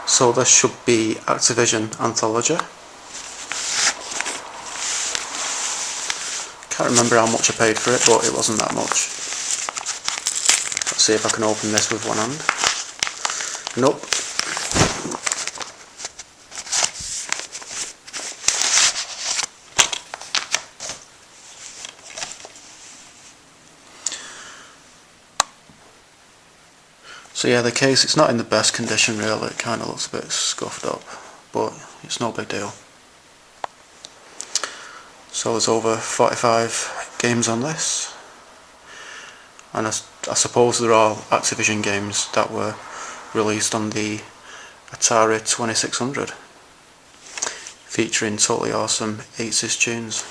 So this should be Activision Anthology. Can't remember how much I paid for it, but it wasn't that much. Let's see if I can open this with one hand. Nope. So yeah, the case, it's not in the best condition really, it kind of looks a bit scuffed up, but it's no big deal. So there's over 45 games on this, and I suppose they're all Activision games that were released on the Atari 2600, featuring totally awesome 80s tunes.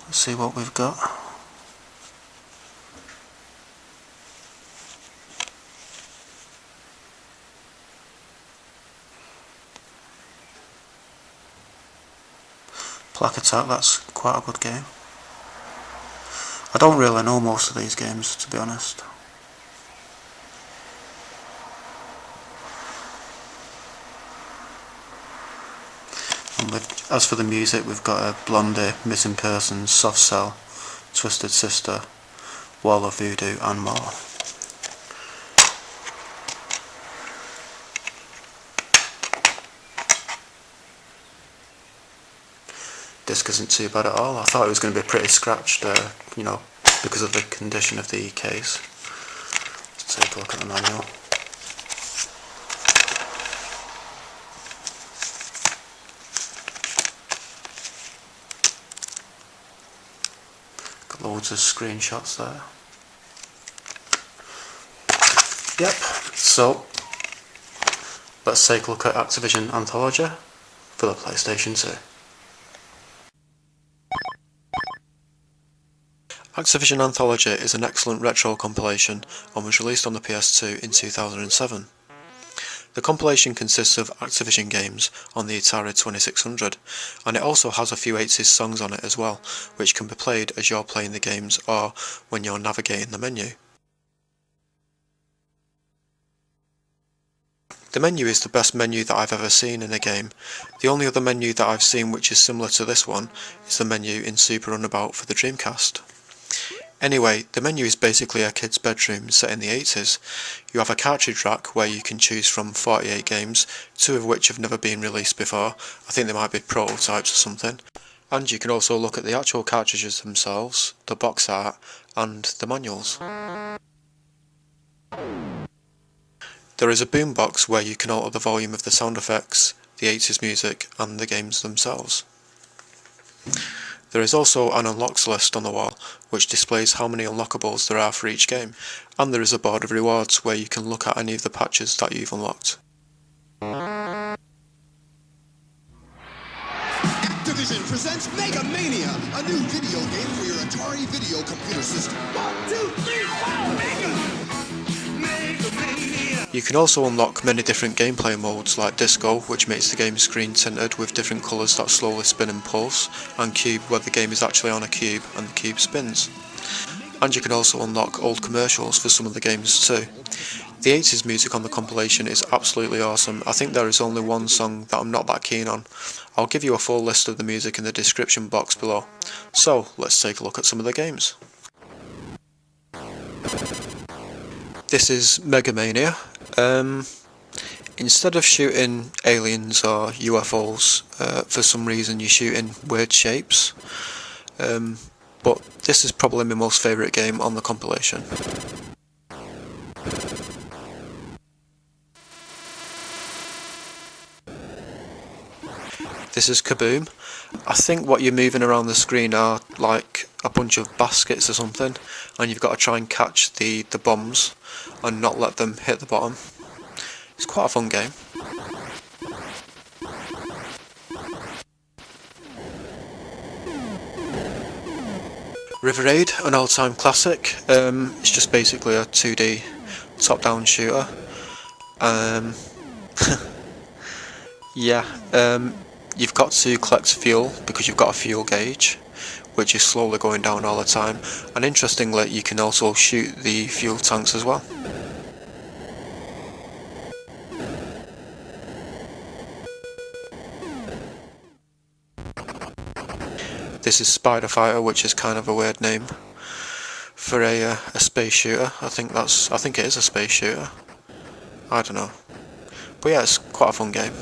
Let's see what we've got. Plaque Attack, that's quite a good game. I don't really know most of these games, to be honest. And as for the music, we've got a Blondie, Missing Persons, Soft Cell, Twisted Sister, Wall of Voodoo and more. Disc isn't too bad at all. I thought it was going to be pretty scratched, you know, because of the condition of the case. Let's take a look at the manual. Got loads of screenshots there. Yep, so let's take a look at Activision Anthology for the PlayStation 2. Activision Anthology is an excellent retro compilation and was released on the PS2 in 2007. The compilation consists of Activision games on the Atari 2600, and it also has a few 80s songs on it as well, which can be played as you're playing the games or when you're navigating the menu. The menu is the best menu that I've ever seen in a game. The only other menu that I've seen which is similar to this one is the menu in Super Runabout for the Dreamcast. Anyway, the menu is basically a kid's bedroom set in the 80s. You have a cartridge rack where you can choose from 48 games, 2 of which have never been released before. I think they might be prototypes or something. And you can also look at the actual cartridges themselves, the box art, and the manuals. There is a boombox where you can alter the volume of the sound effects, the 80s music, and the games themselves. There is also an unlocks list on the wall, which displays how many unlockables there are for each game, and there is a board of rewards where you can look at any of the patches that you've unlocked. Activision presents Mega Mania, a new video game for your Atari video computer system. 1, 2, 3, 4, Mega! You can also unlock many different gameplay modes like Disco, which makes the game screen tinted with different colours that slowly spin and pulse, and Cube, where the game is actually on a cube and the cube spins. And you can also unlock old commercials for some of the games too. The 80s music on the compilation is absolutely awesome. I think there is only one song that I'm not that keen on. I'll give you a full list of the music in the description box below. So, let's take a look at some of the games. This is Mega Mania. Instead of shooting aliens or UFOs, for some reason you shoot in weird shapes. But this is probably my most favourite game on the compilation. This is Kaboom. I think what you're moving around the screen are like a bunch of baskets or something, and you've got to try and catch the bombs and not let them hit the bottom. It's quite a fun game. River Raid, an all-time classic. It's just basically a 2D top-down shooter. Yeah, you've got to collect fuel because you've got a fuel gauge. which is slowly going down all the time, and interestingly you can also shoot the fuel tanks as well. This is Spider Fighter, which is kind of a weird name for a space shooter. I think it is a space shooter. I don't know, but yeah, it's quite a fun game.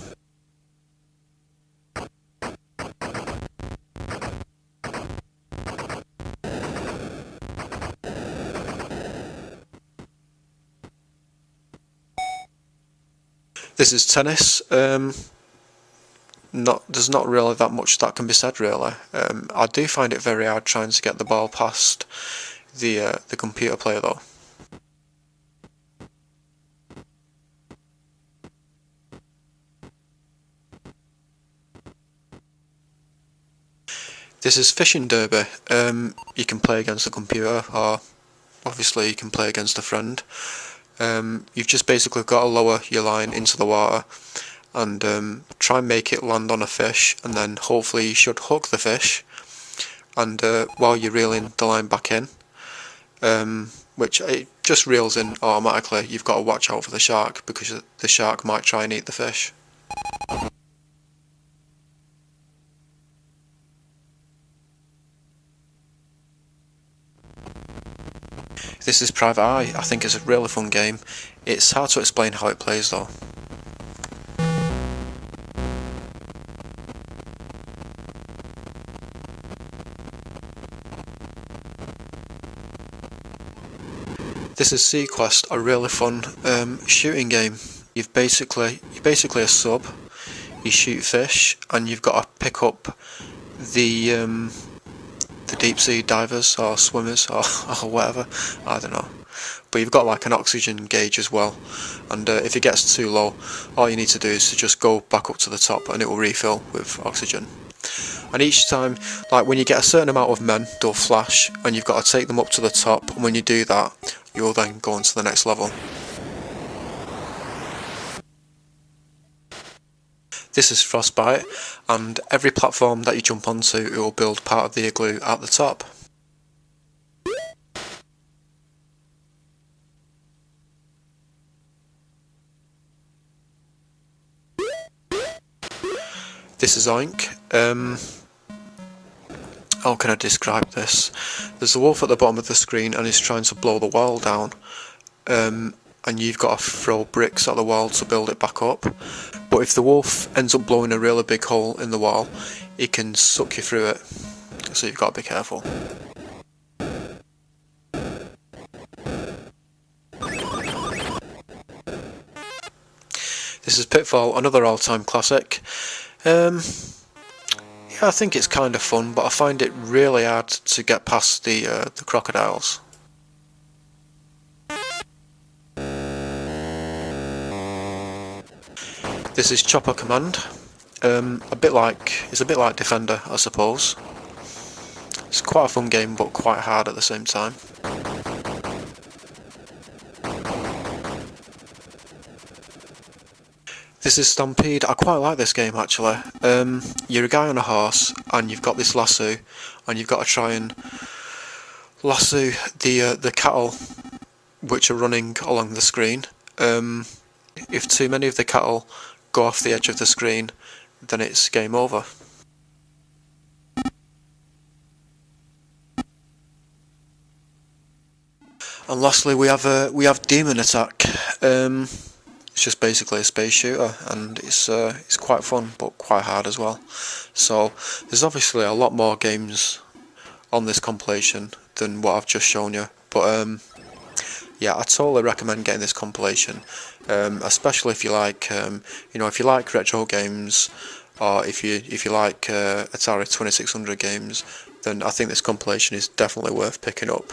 This is tennis. There's not really that much that can be said really. I do find it very hard trying to get the ball past the computer player though. This is Fishing Derby. You can play against the computer, or obviously you can play against a friend. You've just basically got to lower your line into the water and try and make it land on a fish, and then hopefully you should hook the fish, and while you're reeling the line back in, which it just reels in automatically, you've got to watch out for the shark, because the shark might try and eat the fish. This is Private Eye. I think it's a really fun game. It's hard to explain how it plays though. This is Seaquest, a really fun shooting game. You're basically a sub. You shoot fish, and you've got to pick up the deep sea divers or swimmers or whatever, I don't know. But you've got like an oxygen gauge as well, and if it gets too low, all you need to do is to just go back up to the top and it will refill with oxygen. And each time, like when you get a certain amount of men, they'll flash, and you've got to take them up to the top, and when you do that, you'll then go on to the next level. This is Frostbite, and every platform that you jump onto, it will build part of the igloo at the top. This is Oink. How can I describe this? There's a wolf at the bottom of the screen and he's trying to blow the wall down, and you've got to throw bricks at the wall to build it back up. But if the wolf ends up blowing a really big hole in the wall, it can suck you through it, so you've got to be careful. This is Pitfall, another all-time classic. Yeah, I think it's kind of fun, but I find it really hard to get past the crocodiles. This is Chopper Command. It's a bit like Defender, I suppose. It's quite a fun game, but quite hard at the same time. This is Stampede. I quite like this game actually. You're a guy on a horse, and you've got this lasso, and you've got to try and lasso the cattle which are running along the screen. If too many of the cattle go off the edge of the screen, then it's game over. And lastly, we have Demon Attack. It's just basically a space shooter, and it's quite fun, but quite hard as well. So there's obviously a lot more games on this compilation than what I've just shown you, but yeah, I totally recommend getting this compilation, especially if you like, if you like retro games, or if you like Atari 2600 games, then I think this compilation is definitely worth picking up.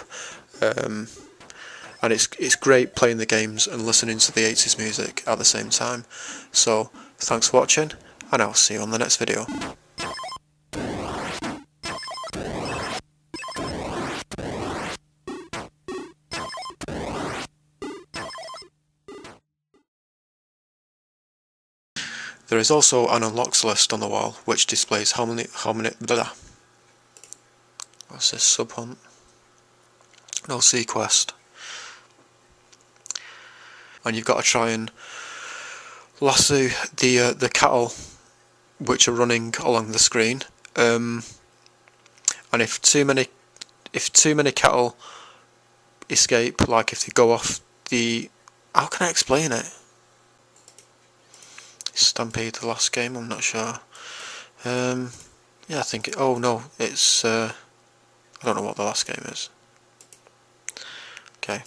And it's great playing the games and listening to the 80s music at the same time. So thanks for watching, and I'll see you on the next video. There is also an unlocks list on the wall, which displays how many What's this? Sub hunt? No, Seaquest. And you've got to try and lasso the cattle which are running along the screen. And if too many cattle escape, like if they go off the, how can I explain it? Stampede, the last game, I'm not sure. Yeah, I think oh no, it's I don't know what the last game is. Okay.